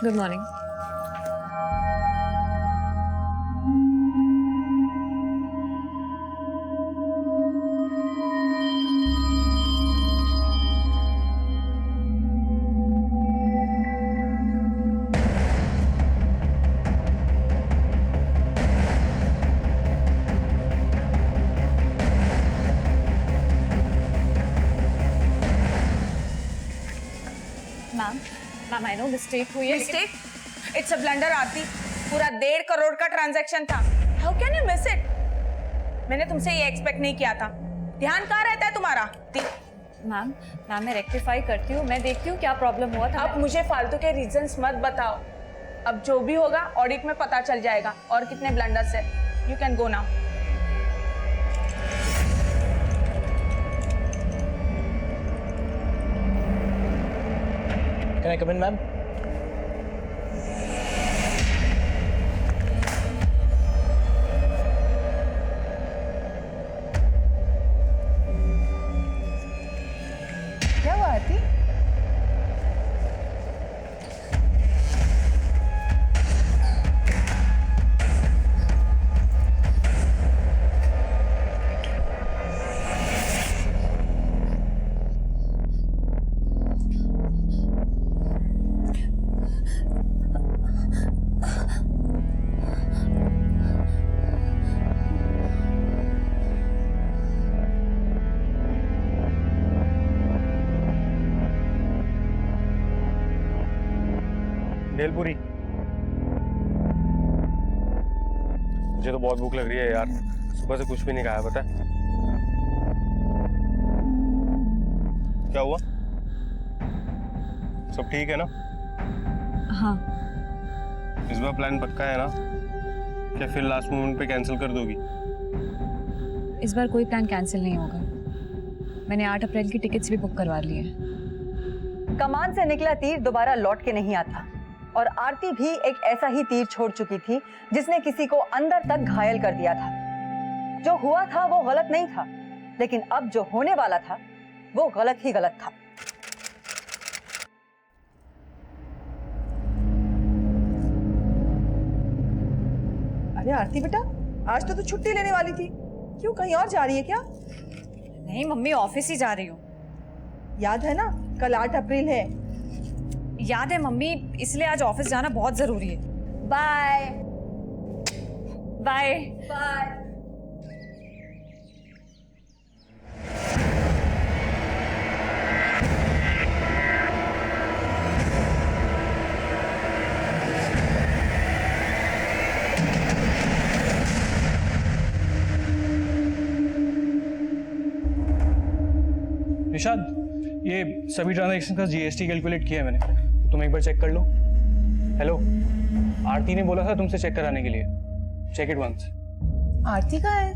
Good morning. Ma'am I know mistake हुई है। Mistake? It's a blunder आरती। पूरा 1.5 करोड़ का ट्रांजैक्शन था। How can you miss it? मैंने तुमसे ये एक्सपेक्ट नहीं किया था। ध्यान कहाँ रहता है तुम्हारा? मैम मैं रेक्टिफाई करती हूँ, मैं देखती हूँ क्या प्रॉब्लम हुआ था। अब मुझे फालतू के रीजंस मत बताओ। अब जो भी होगा ऑडिट में पता चल जाएगा और कितने ब्लंडर्स है। You can go now. Can I come in, ma'am? क्या हुआ आरती? भेलपुरी। मुझे तो बहुत भूख लग रही है यार, सुबह से कुछ भी नहीं खाया। पता है क्या हुआ? सब ठीक है ना? हाँ। इस बार प्लान पक्का है ना? क्या फिर लास्ट मोमेंट पे कैंसिल कर दोगी? इस बार कोई प्लान कैंसिल नहीं होगा। मैंने 8 अप्रैल की टिकट्स भी बुक करवा ली है। कमान से निकला तीर दोबारा लौट के नहीं आता, और आरती भी एक ऐसा ही तीर छोड़ चुकी थी जिसने किसी को अंदर तक घायल कर दिया था। जो हुआ था वो गलत नहीं था, लेकिन अब जो होने वाला था वो गलत ही गलत था। अरे आरती बेटा, आज तो तू छुट्टी लेने वाली थी, क्यों कहीं और जा रही है क्या? नहीं मम्मी, ऑफिस ही जा रही हूँ। याद है ना, कल 8 अप्रैल है। याद है मम्मी, इसलिए आज ऑफिस जाना बहुत जरूरी है। Bye bye bye. निशाद, ये सभी ट्रांजैक्शन का जीएसटी कैलकुलेट किया है मैंने, तुम एक बार चेक कर लो। हेलो, आरती ने बोला था तुमसे चेक कराने के लिए। Check it once. आरती कहाँ है?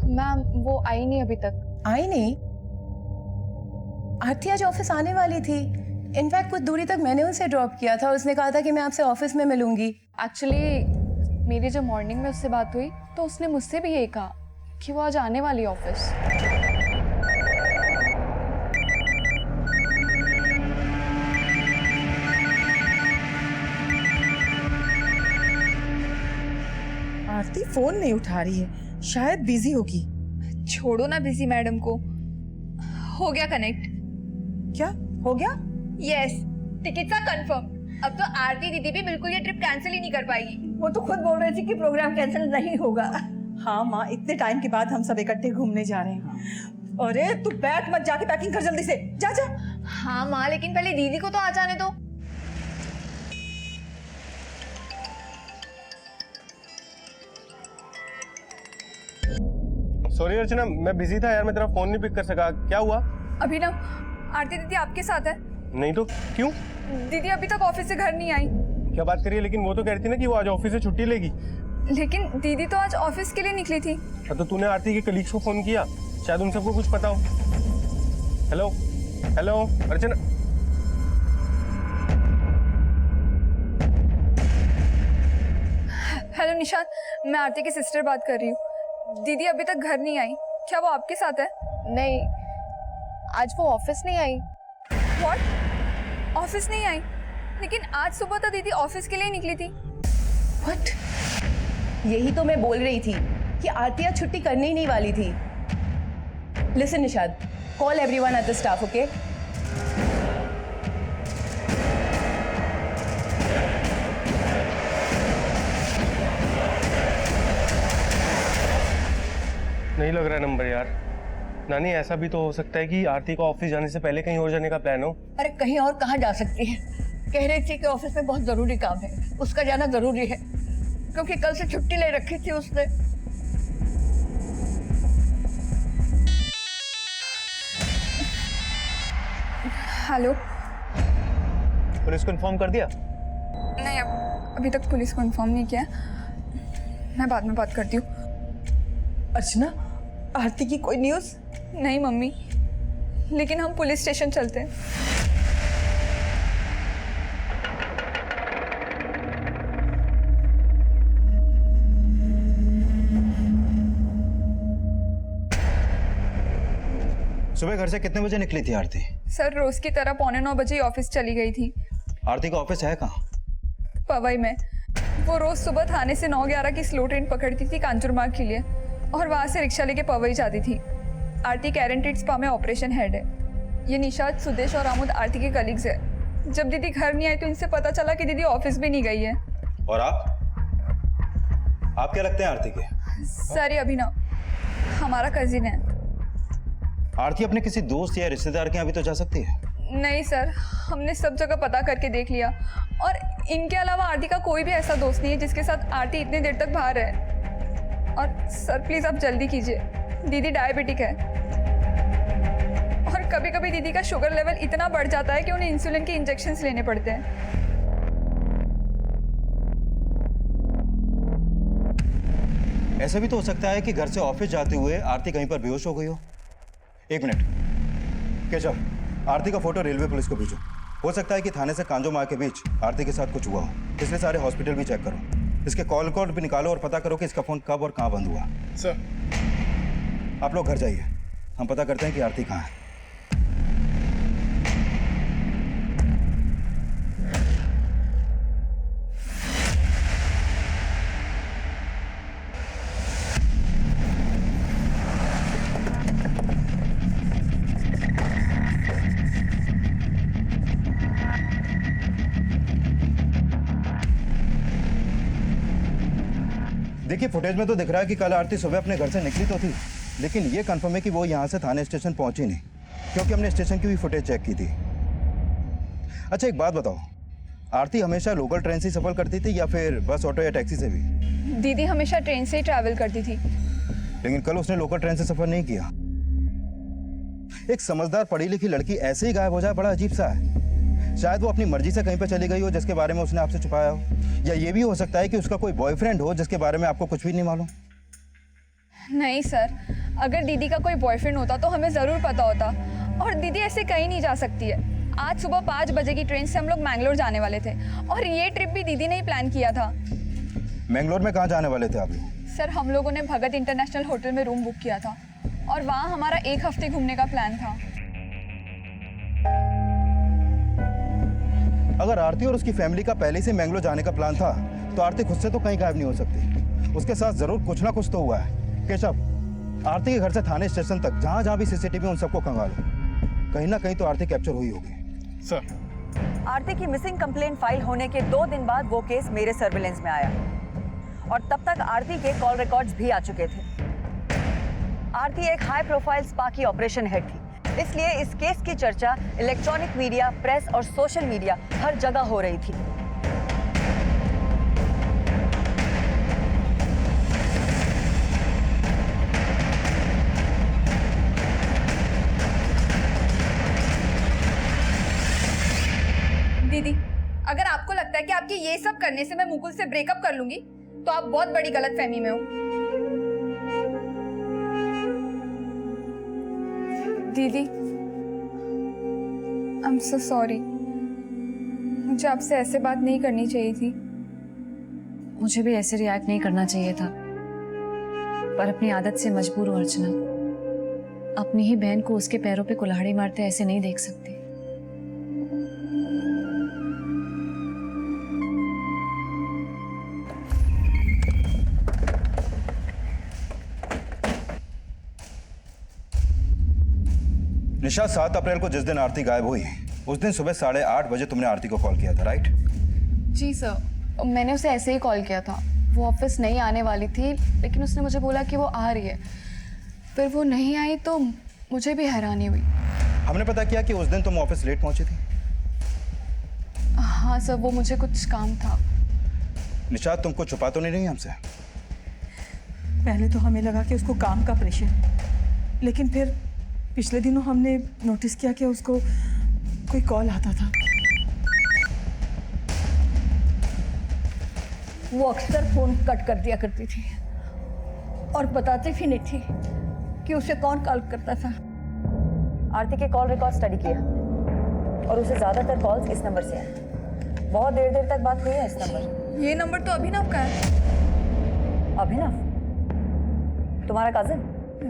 मैम वो आई नहीं अभी तक। आई नहीं? आरती आज ऑफिस आने वाली थी। इनफैक्ट कुछ दूरी तक मैंने उसे ड्रॉप किया था। उसने कहा था कि मैं आपसे ऑफिस में मिलूंगी। एक्चुअली मेरी जब मॉर्निंग में उससे बात हुई तो उसने मुझसे भी यही कहा कि वो आज आने वाली है ऑफिस। आरती फोन नहीं उठा रही है, शायद बिजी होगी। छोड़ो ना बिजी मैडम को, हो गया कनेक्ट। क्या हो गया? Yes, tickets are confirm. अब तो आरती दीदी भी बिल्कुल ये ट्रिप कैंसिल ही नहीं कर पाएगी। वो तो खुद बोल रही थी कि प्रोग्राम कैंसिल नहीं होगा। हाँ माँ, इतने टाइम के बाद हम सब इकट्ठे घूमने जा रहे हैं। अरे तू बैठ मत, जाके पैकिंग कर जल्दी से। जा जा। हाँ माँ, लेकिन पहले दीदी को तो आ जाने दो। सॉरी अर्चना, मैं बिजी था यार, मैं तेरा फोन नहीं पिक कर सका। क्या हुआ? अभिनव, आरती दीदी आपके साथ है। नहीं तो क्यों? दीदी अभी तक ऑफिस से घर नहीं आई। क्या बात करिए? लेकिन वो तो कह रही थी ना कि वो आज ऑफिस से छुट्टी लेगी। लेकिन दीदी तो आज ऑफिस के लिए निकली थी। तो तूने आरती के कलीग्स को फोन किया? शायद उन सबको कुछ पता हो। हेलो हेलो अर्चना। हेलो निशाद, मैं आरती की सिस्टर बात कर रही हूँ। दीदी अभी तक घर नहीं आई, क्या वो आपके साथ है? नहीं, आज वो ऑफिस नहीं आई। व्हाट? ऑफिस नहीं आई? लेकिन आज सुबह तो दीदी ऑफिस के लिए निकली थी। व्हाट? यही तो मैं बोल रही थी कि आरती आज छुट्टी करने ही नहीं वाली थी। Listen Nishad, call everyone at the staff, okay? नहीं लग रहा नंबर यार। नानी, ऐसा भी तो हो सकता है कि आरती को ऑफिस जाने से पहले कहीं और जाने का प्लान हो। अरे कहीं और कहाँ जा सकती है? कह रही थी कि ऑफिस में बहुत जरूरी काम है, उसका जाना जरूरी है, क्योंकि कल से छुट्टी ले रखी थी उसने। हेलो। पुलिस को इन्फॉर्म कर दिया? नहीं, अभी तक पुलिस को इन्फॉर्म नहीं किया। मैं बाद में बात करती हूँ। अर्चना, आरती की कोई न्यूज़? नहीं मम्मी, लेकिन हम पुलिस स्टेशन चलते हैं। सुबह घर से कितने बजे निकली थी आरती? सर, रोज की तरह 8:45 बजे ऑफिस चली गई थी। आरती का ऑफिस है कहाँ? पवई में। वो रोज सुबह थाने से 9:11 की स्लो ट्रेन पकड़ती थी कांचुरमार्ग के लिए और वहाँ से रिक्शा लेके पवई जाती थी। आरती कैरेंटेड स्पा में ऑपरेशन हेड है। ये निशाद, सुदेश और आमुद आरती के कलीग्स है। जब दीदी घर नहीं आई तो इनसे पता चला कि दीदी ऑफिस भी नहीं गई है। और आप क्या लगते हैं आरती के? सर, ये अभिनव हमारा कजिन है। आरती अपने किसी दोस्त या रिश्तेदार के यहाँ भी तो जा सकती है। नहीं सर, हमने सब जगह पता करके देख लिया और इनके अलावा आरती का कोई भी ऐसा दोस्त नहीं है जिसके साथ आरती इतनी देर तक बाहर है। और सर प्लीज आप जल्दी कीजिए, दीदी डायबिटिक है और कभी कभी दीदी का शुगर लेवल इतना बढ़ जाता है कि उन्हें इंसुलिन के इंजेक्शंस लेने पड़ते हैं। ऐसा भी तो हो सकता है कि घर से ऑफिस जाते हुए आरती कहीं पर बेहोश हो गई हो। एक मिनट केशव, आरती का फोटो रेलवे पुलिस को भेजो। हो सकता है कि थाने से कांजोमार्ग के बीच आरती के साथ कुछ हुआ हो, इसलिए सारे हॉस्पिटल भी चेक करो। इसके कॉल कोड भी निकालो और पता करो कि इसका फोन कब और कहाँ बंद हुआ। सर, आप लोग घर जाइए, हम पता करते हैं कि आरती कहाँ है। देखिए, फुटेज में तो दिख रहा है कि कल आरती सुबह अपने घर से निकली तो थी, लेकिन ये कंफर्म है कि वो यहाँ से थाने स्टेशन पहुंची नहीं, क्योंकि हमने स्टेशन की भी फुटेज चेक की थी। अच्छा एक बात बताओ, आरती हमेशा लोकल ट्रेन से सफर करती थी या फिर बस, ऑटो या टैक्सी से भी? दीदी हमेशा ट्रेन से ही ट्रैवल करती थी। लेकिन कल उसने लोकल ट्रेन से सफर नहीं किया। एक समझदार पढ़ी लिखी लड़की ऐसे ही गायब हो जाए, बड़ा अजीब सा है। शायद वो अपनी मर्जी से कहीं पर चली गई हो जिसके बारे में उसने आपसे छुपाया हो, या ये भी हो सकता है कि उसका कोई बॉयफ्रेंड हो जिसके बारे में आपको कुछ भी नहीं मालूम। नहीं सर, अगर दीदी का कोई बॉयफ्रेंड होता तो हमें ज़रूर पता होता, और दीदी ऐसे कहीं नहीं जा सकती है। आज सुबह 5 बजे की ट्रेन से हम लोग मैंगलोर जाने वाले थे और ये ट्रिप भी दीदी ने ही प्लान किया था। मैंगलोर में कहाँ जाने वाले थे आप लोग? सर, हम लोगों ने भगत इंटरनेशनल होटल में रूम बुक किया था और वहाँ हमारा 1 हफ्ते घूमने का प्लान था। अगर आरती और उसकी फैमिली का पहले से मैंगलोर जाने का प्लान था तो आरती खुद से तो कहीं गायब नहीं हो सकती। उसके साथ जरूर कुछ ना कुछ तो हुआ है। केशव, आरती के घर से थाने स्टेशन तक जहां जहां भी सीसीटीवी उन सबको खंगालो, कहीं ना कहीं तो आरती कैप्चर हुई होगी। सर, आरती की मिसिंग कंप्लेंट फाइल होने के 2 दिन बाद वो केस मेरे सर्विलेंस में आया और तब तक आरती के कॉल रिकॉर्ड्स भी आ चुके थे। आरती एक हाई प्रोफाइल स्पा की ऑपरेशन हेड थी, इसलिए इस केस की चर्चा इलेक्ट्रॉनिक मीडिया, प्रेस और सोशल मीडिया हर जगह हो रही थी। दीदी, अगर आपको लगता है कि आपके ये सब करने से मैं मुकुल से ब्रेकअप कर लूंगी तो आप बहुत बड़ी गलतफहमी में हो। दीदी, आई एम सो सॉरी, मुझे आपसे ऐसे बात नहीं करनी चाहिए थी। मुझे भी ऐसे रिएक्ट नहीं करना चाहिए था, पर अपनी आदत से मजबूर हूँ अर्चना। अपनी ही बहन को उसके पैरों पे कुल्हाड़ी मारते ऐसे नहीं देख सकती। निशा, 7 अप्रैल को जिस दिन आरती गायब हुई उस दिन सुबह 8:30 बजे तुमने आरती को कॉल किया था, राइट? जी सर, मैंने उसे ऐसे ही कॉल किया था। वो ऑफिस नहीं आने वाली थी, लेकिन उसने मुझे बोला कि वो आ रही है। फिर वो नहीं आई तो मुझे भी हैरानी हुई। हमने पता किया कि उस दिन तुम ऑफिस लेट पहुंची थी। हाँ सर, वो मुझे कुछ काम था। निशा, तुमको छुपा तो नहीं रही हमसे? पहले तो हमें लगा कि उसको काम का प्रेशर है, लेकिन फिर पिछले दिनों हमने नोटिस किया कि उसको कोई कॉल आता था। वो अक्सर फोन कट कर दिया करती थी और बताती भी नहीं थी कि उसे कौन कॉल करता था। आरती के कॉल रिकॉर्ड स्टडी किया और उसे ज्यादातर कॉल्स इस नंबर से हैं। बहुत देर देर तक बात हुई है इस नंबर। ये नंबर तो अभिनव का है। अभिनव, तुम्हारा कजिन?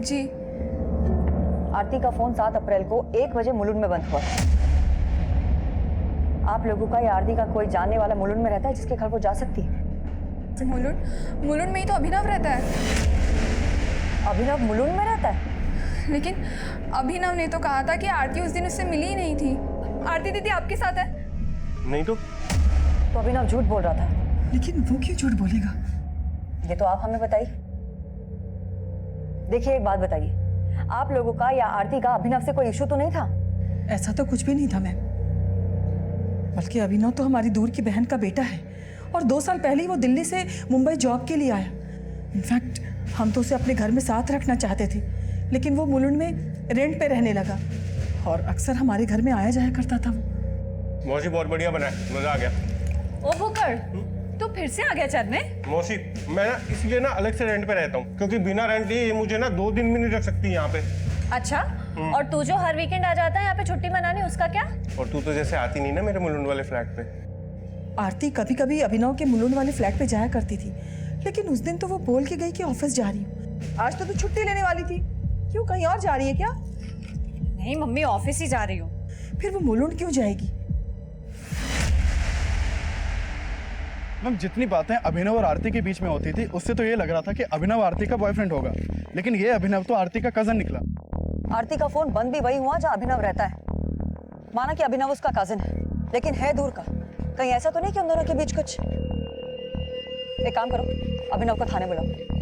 जी। आरती का फोन 7 अप्रैल को 1 बजे मुलुंड में बंद हुआ था। आप लोगों का या आरती का कोई जानने वाला मुलुंड में रहता है जिसके घर वो जा सकती है? मुलुंड में ही तो अभिनव रहता है। अभिनव मुलुंड में रहता है? लेकिन अभिनव ने तो कहा था कि आरती उस दिन उससे मिली ही नहीं थी। आरती दीदी आपके साथ है? नहीं तो अभिनव झूठ बोल रहा था। लेकिन वो क्यों झूठ बोलेगा? ये तो आप हमें बताइए। देखिए, एक बात बताइए, आप लोगों का या आरती का अभिनव से कोई इशू तो नहीं था? ऐसा तो कुछ भी नहीं था मैम, बल्कि अभिनव तो हमारी दूर की बहन का बेटा है और 2 साल पहले ही वो दिल्ली से मुंबई जॉब के लिए आया। इनफैक्ट हम तो उसे अपने घर में साथ रखना चाहते थे, लेकिन वो मुलुंड में रेंट पे रहने लगा और अक्सर हमारे घर में आया जाया करता था। वो मौसी बहुत बढ़िया बना है, मजा आ गया। ओ भूकर, तू फिर से आ गया चढ़ने? मौसी, मैं ना इसलिए ना अलग से रेंट पे रहता हूँ, क्योंकि बिना रेंट लिए ये मुझे ना 2 दिन भी नहीं रख सकती यहाँ पे। अच्छा, और तू जो हर वीकेंड आ जाता है यहाँ पे छुट्टी मनाने, उसका क्या? और तू तो जैसे आती नहीं ना मेरे मुलुंड वाले फ्लैट पे। आरती कभी कभी अभिनव के मुलुंड वाले फ्लैट पे जाया करती थी, लेकिन उस दिन तो वो बोल के गई कि ऑफिस जा रही हूँ। आज तो तू छुट्टी लेने वाली थी, क्यों कहीं और जा रही है क्या? नहीं मम्मी, ऑफिस ही जा रही हूँ। फिर वो मुलुंड क्यों जाएगी? मैम, जितनी बातें अभिनव और आरती के बीच में होती थी उससे तो ये लग रहा था कि अभिनव आरती का बॉयफ्रेंड होगा, लेकिन ये अभिनव तो आरती का कजन निकला। आरती का फोन बंद भी वही हुआ जहाँ अभिनव रहता है। माना कि अभिनव उसका कजिन है, लेकिन है दूर का। कहीं ऐसा तो नहीं कि उन दोनों के बीच कुछ? एक काम करो, अभिनव को थाने बुलाओ।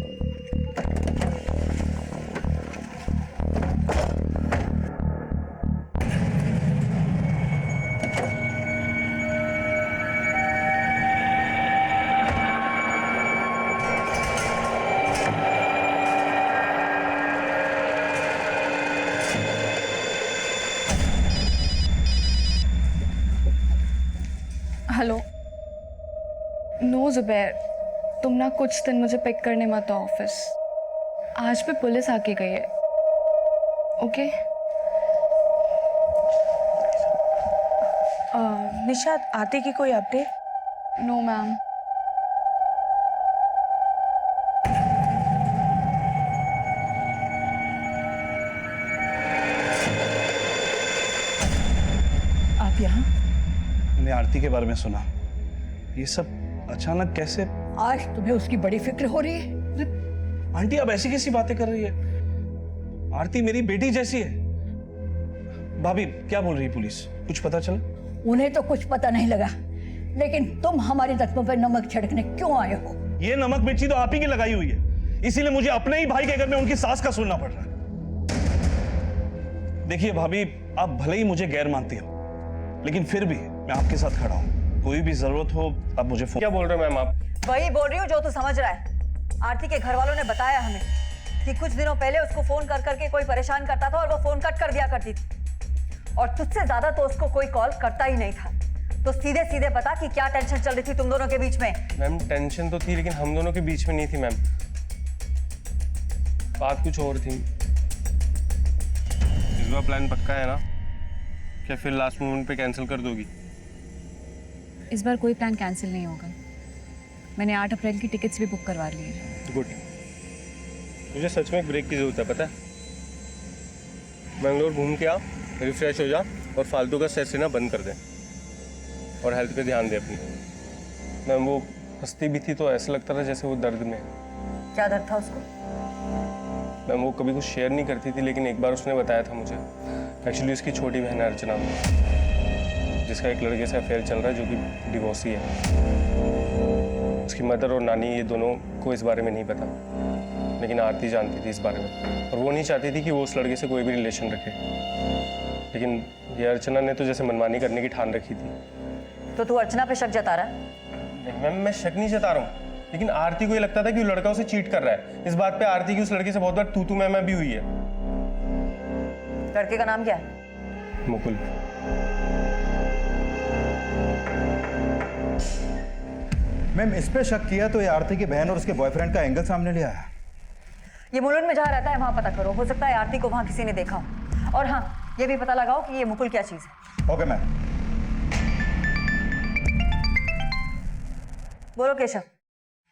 हेलो। नो जुबैर, तुम ना कुछ दिन मुझे पिक करने मत आओ ऑफिस। आज भी पुलिस आके गई है। ओके? निशाद, आते की कोई अपडेट? No ma'am. आप यहाँ? मैंने आरती के बारे में सुना। ये सब अचानक कैसे? आज तुम्हें उसकी बड़ी फिक्र हो रही है? आंटी, अब ऐसी कैसी बातें कर रही है? आरती मेरी बेटी जैसी है। भाभी, क्या बोल रही है पुलिस? कुछ पता चला? उन्हें तो कुछ पता नहीं लगा, लेकिन तुम हमारे जख्मों पर नमक छिड़कने क्यों आए हो? ये नमक मिर्ची तो आप ही की लगाई हुई है, इसीलिए मुझे अपने ही भाई के घर में उनकी सास का सुनना पड़ रहा है। देखिए भाभी, आप भले ही मुझे गैर मानती हो, लेकिन फिर भी मैं आपके साथ खड़ा हूँ। कोई भी जरूरत हो आप मुझे फोन। क्या बोल रहे हो मैम आप? वही बोल रही हूँ जो तू समझ रहा है। आरती के घर वालों ने बताया हमें कि कुछ दिनों पहले उसको फोन कर करके कोई परेशान करता था और वो फोन कट कर दिया करती थी, और तुझसे ज्यादा तो उसको कोई कॉल करता ही नहीं था। तो सीधे सीधे बता कि क्या टेंशन चल रही थी तुम दोनों के बीच में? मैम, टेंशन तो थी, लेकिन हम दोनों के बीच में नहीं थी मैम। बात कुछ और थी। इस बार प्लान पक्का है ना? क्या फिर लास्ट मोमेंट पे कैंसिल कर दोगी? इस बार कोई प्लान कैंसिल नहीं होगा। मैंने 8 अप्रैल की टिकट्स भी बुक करवा ली है। गुड। मुझे सच में एक ब्रेक की जरूरत है, पता है? बेंगलोर घूम के आ, रिफ्रेश हो जा और फालतू का स्ट्रेस लेना बंद कर दे और हेल्थ पे ध्यान दे अपनी। मैम, वो हंसती भी थी तो ऐसा लगता था जैसे वो दर्द में। क्या दर्द था उसको? मैम, वो कभी कुछ शेयर नहीं करती थी, लेकिन एक बार उसने बताया था मुझे कि एक्चुअली उसकी छोटी बहन है अर्चना, जिसका एक लड़के से अफेयर चल रहा है जो कि डिवोर्सी है। उसकी मदर और नानी ये दोनों को इस बारे में नहीं पता, लेकिन आरती जानती थी इस बारे में, और वो नहीं चाहती थी कि वो उस लड़के से कोई भी रिलेशन रखे। लेकिन ये अर्चना ने तो जैसे मनमानी करने की ठान रखी थी। तो तू अर्चना पे शक जता रहा है? नहीं मैम, मैं शक नहीं जता रहा हूँ, लेकिन आरती को ये लगता था कि वो लड़का उसे चीट कर रहा है। इस बात पे आरती की उस लड़के से बहुत बार तू मैं भी हुई है। लड़के का नाम क्या है? मुकुल। मैम इस पे शक किया तो ये आरती की बहन और उसके बॉयफ्रेंड का एंगल सामने ले आया। ये मुलुंड में जहाँ रहता है वहाँ पता करो, हो सकता है आरती को वहाँ किसी ने देखा हो। और हाँ, ये भी पता लगाओ कि ये मुकुल क्या चीज़ है। Okay ma'am. बोलो केशव।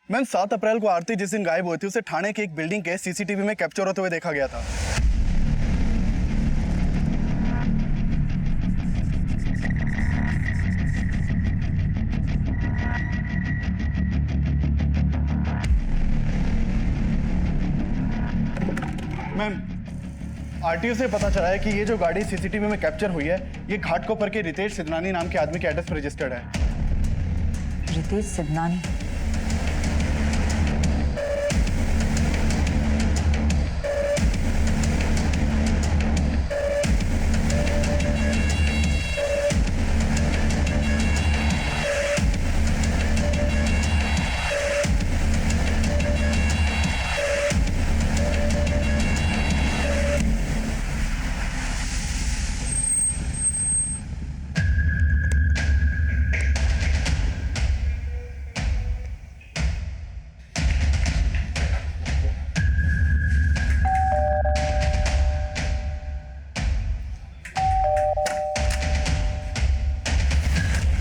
मैम 7 अप्रैल को आरती जिस दिन गायब हुई थी उसे थाने की एक बिल्डिंग के सीसीटीवी में कैप्चर होते हुए देखा गया था। मैम आरटीओ से पता चला है कि ये जो गाड़ी सीसीटीवी में कैप्चर हुई है ये घाटकोपर के रितेश सिद्धनानी नाम के आदमी के एड्रेस पर रजिस्टर्ड है। रितेश सिद्धनानी?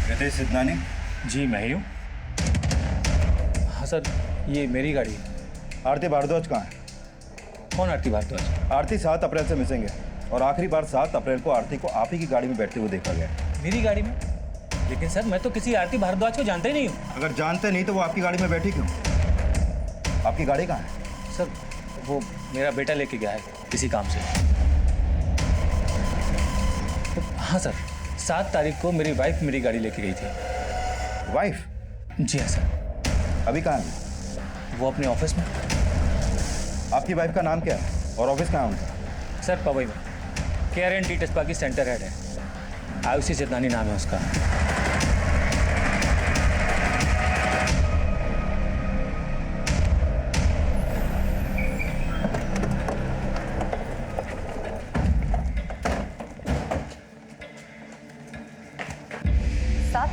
रितेश सिद्धनानी? जी मैं ही हूँ। हाँ सर, ये मेरी गाड़ी है। आरती भारद्वाज कहाँ है? कौन आरती भारद्वाज? आरती 7 अप्रैल से मिसिंग है और आखिरी बार 7 अप्रैल को आरती को आप ही की गाड़ी में बैठते हुए देखा गया। मेरी गाड़ी में? लेकिन सर मैं तो किसी आरती भारद्वाज को जानता ही नहीं हूँ। अगर जानते नहीं तो वो आपकी गाड़ी में बैठी क्यों? आपकी गाड़ी कहाँ है? सर वो मेरा बेटा लेके गया है किसी काम से। हाँ सर, 7 तारीख को मेरी वाइफ मेरी गाड़ी लेके गई थी। वाइफ? जी हाँ सर। अभी कहाँ है? वो अपने ऑफिस में। आपकी वाइफ का नाम क्या है और ऑफिस कहाँ है उनका? सर पवई में KRNT टेस्पा की सेंटर हेड है। आयुषी सिद्धनानी नाम है उसका।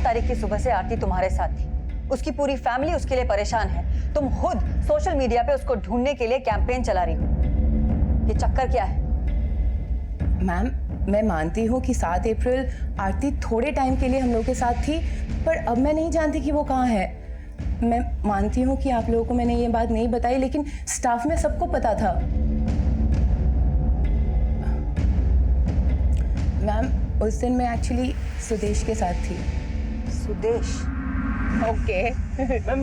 तारीख की सुबह से आरती तुम्हारे साथ थी। उसकी पूरी फैमिली उसके लिए परेशान है। तुम खुद सोशल मीडिया पे उसको ढूंढने के लिए कैंपेन चला रही हो। ये चक्कर क्या है? मैम मैं मानती हूँ कि 7 अप्रैल आरती थोड़े टाइम के लिए हम लोग के साथ थी, पर अब मैं नहीं जानती कि वो कहाँ है। मैं मानती हूँ कि आप लोगों को मैंने ये बात नहीं बताई, लेकिन स्टाफ में सबको पता था। मैम उस दिन मैं एक्चुअली सुदेश के साथ थी। सुदेश? ओके। मैम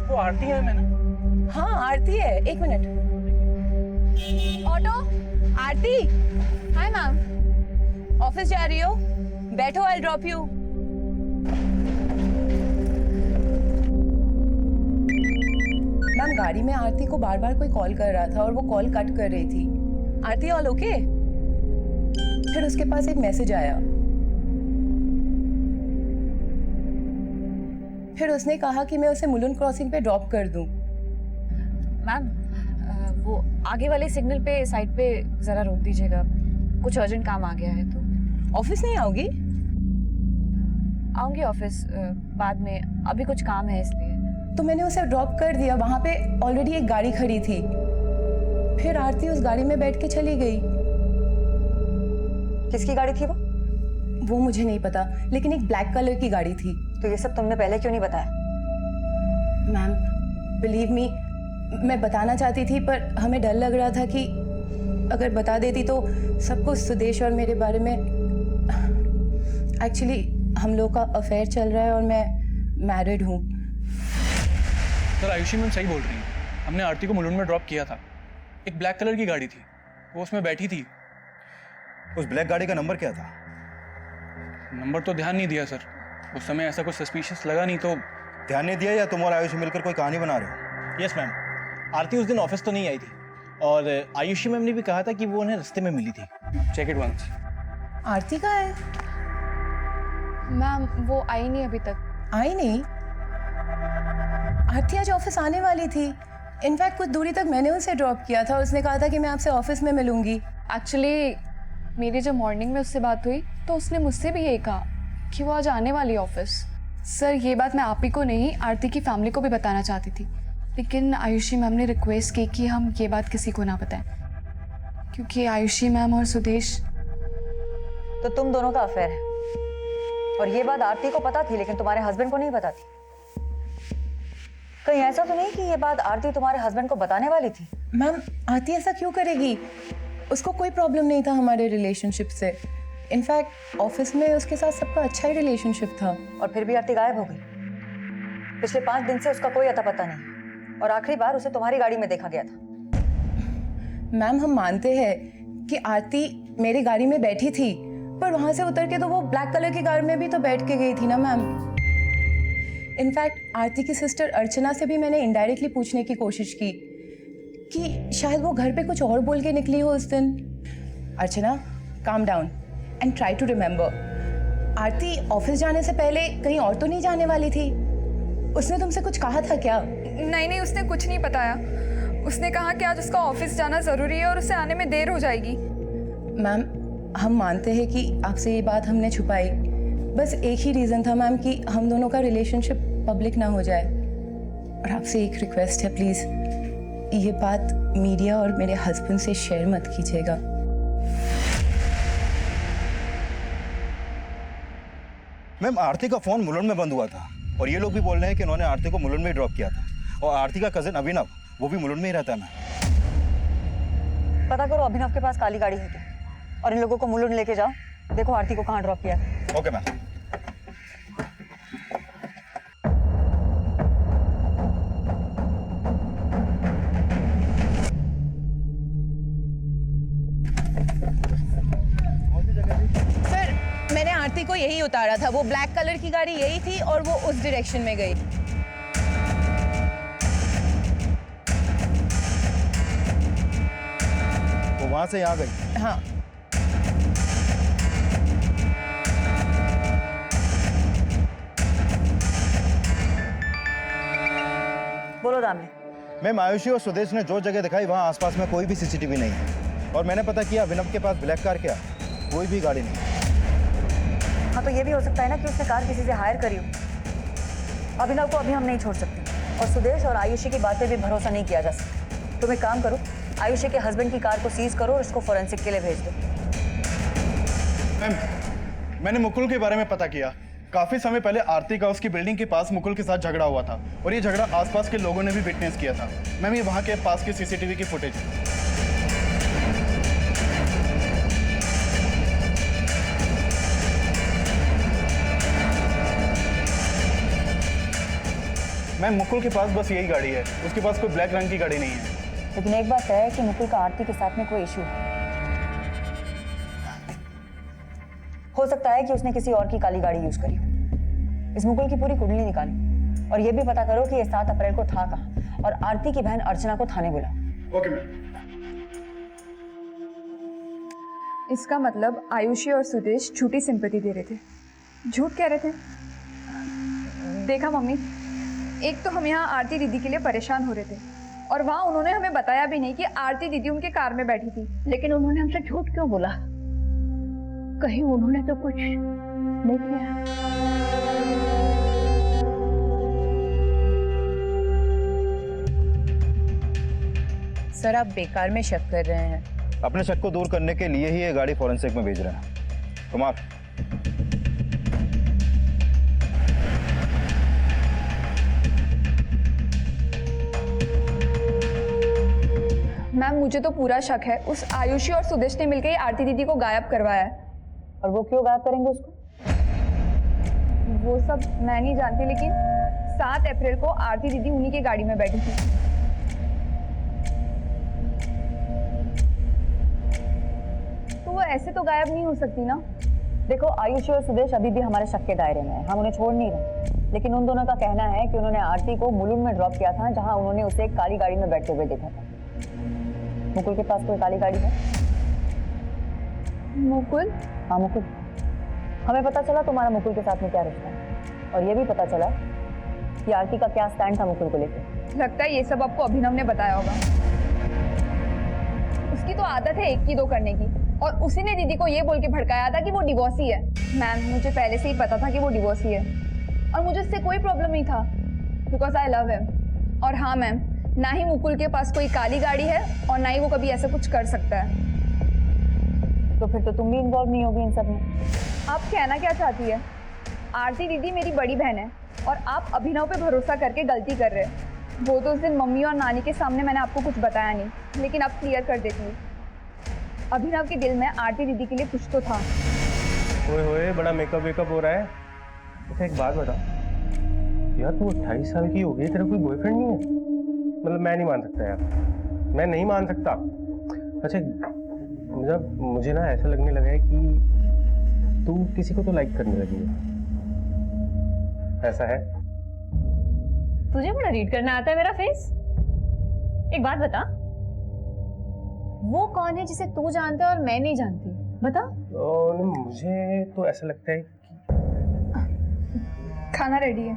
वो आरती है। मैंने हाँ आरती है। 1 मिनट। ऑटो आरती। हाय मैम, ऑफिस जा रही हो? बैठो, आई ड्रॉप यू। मैम गाड़ी में आरती को बार बार कोई कॉल कर रहा था और वो कॉल कट कर रही थी। आरती ऑल ओके? फिर उसके पास एक मैसेज आया। फिर उसने कहा कि मैं उसे मुलुंड क्रॉसिंग पे ड्रॉप कर दूं। मैम वो आगे वाले सिग्नल पे साइड पे जरा रोक दीजिएगा, कुछ अर्जेंट काम आ गया है। तो ऑफिस नहीं आओगी? आऊंगी ऑफिस बाद में, अभी कुछ काम है इसलिए। तो मैंने उसे ड्रॉप कर दिया। वहां पे ऑलरेडी एक गाड़ी खड़ी थी। फिर आरती उस गाड़ी में बैठ के चली गई। किसकी गाड़ी थी वो? वो मुझे नहीं पता, लेकिन एक ब्लैक कलर की गाड़ी थी। तो ये सब तुमने पहले क्यों नहीं बताया? मैम बिलीव मी, मैं बताना चाहती थी पर हमें डर लग रहा था कि अगर बता देती तो सबको सुदेश और मेरे बारे में। एक्चुअली हम लोग का अफेयर चल रहा है और मैं मैरिड हूँ। सर आयुषी मैम सही बोल रही हैं। हमने आरती को मुलुंड में ड्रॉप किया था। एक ब्लैक कलर की गाड़ी थी, वो उसमें बैठी थी। उस ब्लैक गाड़ी का नंबर क्या था? नंबर तो ध्यान नहीं दिया सर, उस समय ऐसा कुछ सस्पिशियस लगा नहीं तो। ध्यान नहीं दिया या तुम और आयुषी मिलकर कोई कहानी बना रहे हो? यस मैम, आरती उस दिन ऑफिस तो नहीं आई थी और आयुषी मैम ने भी कहा था कि वो उन्हें रास्ते में मिली थी। Check it once. आरती कहाँ है? मैम वो आई नहीं अभी तक। आई नहीं? आरती आज ऑफिस आने वाली थी। इनफैक्ट कुछ दूरी तक मैंने उसे ड्रॉप किया था। उसने कहा था कि मैं आपसे ऑफिस में मिलूंगी। एक्चुअली मेरी जब मॉर्निंग में उससे बात हुई तो उसने मुझसे भी यही कहा कि वो आज आने वाली ऑफिस। सर ये बात मैं आप ही को नहीं, आरती की फैमिली को भी बताना चाहती थी, लेकिन आयुषी मैम ने रिक्वेस्ट की कि हम ये बात किसी को ना बताएं, क्योंकि आयुषी मैम और सुदेश। तो तुम दोनों का अफेयर है और ये बात आरती को पता थी लेकिन तुम्हारे हस्बैंड को नहीं पता थी। कहीं ऐसा तो नहीं कि ये बात आरती तुम्हारे हस्बैंड को बताने वाली थी? मैम आरती ऐसा क्यों करेगी? उसको कोई प्रॉब्लम नहीं था हमारे रिलेशनशिप से। इनफैक्ट ऑफिस में उसके साथ सबका अच्छा ही रिलेशनशिप था। और फिर भी आरती गायब हो गई। पिछले 5 दिन से उसका कोई अता पता नहीं और आखिरी बार उसे तुम्हारी गाड़ी में देखा गया था। मैम हम मानते हैं कि आरती मेरी गाड़ी में बैठी थी, पर वहां से उतर के तो वो ब्लैक कलर की कार में भी तो बैठ के गई थी ना मैम। इनफैक्ट आरती की सिस्टर अर्चना से भी मैंने इनडायरेक्टली पूछने की कोशिश की कि शायद वो घर पे कुछ और बोल के निकली हो उस दिन। Archana, calm down and try to remember. Aarti office जाने से पहले कहीं और तो नहीं जाने वाली थी? उसने तुमसे कुछ कहा था क्या? नहीं, उसने कुछ नहीं बताया। उसने कहा कि आज उसका ऑफिस जाना ज़रूरी है और उसे आने में देर हो जाएगी। मैम हम मानते हैं कि आपसे ये बात हमने छुपाई। बस एक ही रीज़न था मैम कि हम दोनों का रिलेशनशिप पब्लिक ना हो जाए। और आपसे एक रिक्वेस्ट है, प्लीज़ ये बात मीडिया और मेरे हस्बैंड से शेयर मत कीजिएगा। मैम आरती का फोन मुलुंड में बंद हुआ था और ये लोग भी बोल रहे हैं कि उन्होंने आरती को मुलुंड में ही ड्रॉप किया था। और आरती का कजिन अभिनव वो भी मुलुंड में ही रहता है। मैम पता करो अभिनव के पास काली गाड़ी है क्या और इन लोगों को मुलुंड लेके जाओ, देखो आरती को कहाँ ड्रॉप किया। Okay ma'am. सर मैंने आरती को यही उतारा था। वो ब्लैक कलर की गाड़ी यही थी और वो उस डायरेक्शन में गई। वो वहां से यहाँ गई? हाँ। बोलो दामले। मैम आयुषी और सुदेश ने जो जगह दिखाई वहाँ आसपास में कोई भी सीसीटीवी नहीं है और मैंने पता किया अभिनव के पास ब्लैक कार क्या कोई भी गाड़ी नहीं। हाँ तो ये भी हो सकता है ना कि उसने कार किसी से हायर करी हो। अभिनव को अभी हम नहीं छोड़ सकते और सुदेश और आयुषी की बातें भी भरोसा नहीं किया जा सकता। तुम एक काम करो, आयुषी के हस्बैंड की कार को सीज करो और उसको फोरेंसिक के लिए भेज दो। मैम मैंने मुकुल के बारे में पता किया। काफी समय पहले आरती का उसकी बिल्डिंग के पास मुकुल के साथ झगड़ा हुआ था और ये झगड़ा आसपास के लोगों ने भी विटनेस किया था। मैम ये वहाँ के पास की सीसीटीवी की फुटेज है। मैम मुकुल के पास बस यही गाड़ी है, उसके पास कोई ब्लैक रंग की गाड़ी नहीं है। लेकिन एक बात तय है कि मुकुल का आरती के साथ में कोई इशू है। हो सकता है कि उसने किसी और की काली गाड़ी यूज करी हो। इस मुकुल की पूरी कुंडली निकाली और ये भी पता करो कि ये 7 अप्रैल को था कहाँ और आरती की बहन अर्चना को थाने बुला। Okay ma'am. इसका मतलब आयुषी और सुदेश झूठी सिंपैथी दे रहे थे, झूठ कह रहे थे। देखा मम्मी, एक तो हम यहाँ आरती दीदी के लिए परेशान हो रहे थे और वहाँ उन्होंने हमें बताया भी नहीं कि आरती दीदी उनके कार में बैठी थी। लेकिन उन्होंने हमसे झूठ क्यों बोला? कहीं उन्होंने तो कुछ नहीं किया? सर आप बेकार में शक कर रहे हैं। अपने शक को दूर करने के लिए ही ये गाड़ी फॉरेंसिक में भेज रहे हैं। कुमार मैम मुझे तो पूरा शक है उस आयुषी और सुदेश ने मिलकर आरती दीदी को गायब करवाया है। और वो क्यों गायब करेंगे उसको? वो सब मैं नहीं जानती, लेकिन 7 अप्रैल को आरती दीदी उन्हीं की गाड़ी में बैठी थी। तो वो ऐसे तो गायब नहीं हो सकती ना। देखो आयुषी और सुदेश अभी भी हमारे शक के दायरे में है, हम उन्हें छोड़ नहीं रहे, लेकिन उन दोनों का कहना है कि उन्होंने आरती को मुलुंड में ड्रॉप किया था, जहां उन्होंने उसे एक काली गाड़ी में बैठते हुए देखा था। मुकुल के पास कोई काली गाड़ी है? मुकुल? हाँ मुकुल। हमें पता चला तुम्हारा मुकुल के साथ में क्या रिश्ता है, और ये भी पता चला कि आरती का क्या स्टैंड था मुकुल को लेकर। लगता है ये सब आपको अभिनव ने बताया होगा। उसकी तो आदत है एक की दो करने की, और उसी ने दीदी को ये बोल के भड़काया था कि वो डिवोर्सी है। मैम मुझे पहले से ही पता था कि वो डिवोर्सी है, और मुझे इससे कोई प्रॉब्लम नहीं था, बिकॉज आई लव हिम। और हाँ मैम, ना ही मुकुल के पास कोई काली गाड़ी है, और ना ही वो कभी ऐसा कुछ कर सकता है। तो फिर तो तुम भी इन्वॉल्व नहीं होगी इन सब में। आप कहना क्या चाहती है? आरती दीदी मेरी बड़ी बहन है, और आप अभिनव पे भरोसा करके गलती कर रहे हैं। वो तो उस दिन मम्मी और नानी के सामने मैंने आपको कुछ बताया नहीं, लेकिन अब क्लियर कर देती हूँ। अभिनव के दिल में आरती दीदी के लिए कुछ तो था। ओए होए, बड़ा मेकअप वेकअप हो रहा है। अच्छा एक बात बता यार, तू 28 साल की हो गई, तेरा कोई बॉयफ्रेंड नहीं है? मतलब मैं नहीं मान सकता यार, मैं नहीं मान सकता। अच्छा मुझे ना ऐसा लगने लगा है कि तू किसी को तो लाइक करने लगी है, ऐसा है? तुझे बड़ा रीड करना आता है मेरा फेस। एक बात बता, वो कौन है जिसे तू जानता है और मैं नहीं जानती? बता। मुझे तो ऐसा लगता है कि खाना रेडी है।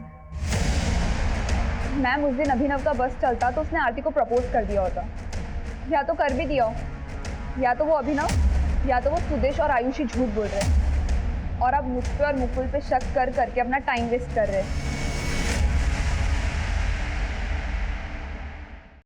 मैम उस दिन अभिनव का बस चलता तो उसने आरती को प्रपोज कर दिया होता, या तो कर भी दिया हो, या तो वो अभिनव या तो वो सुदेश और आयुषी झूठ बोल रहे हैं, और अब मुझ पे और मुकुल पे शक कर करके अपना टाइम वेस्ट कर रहे हैं।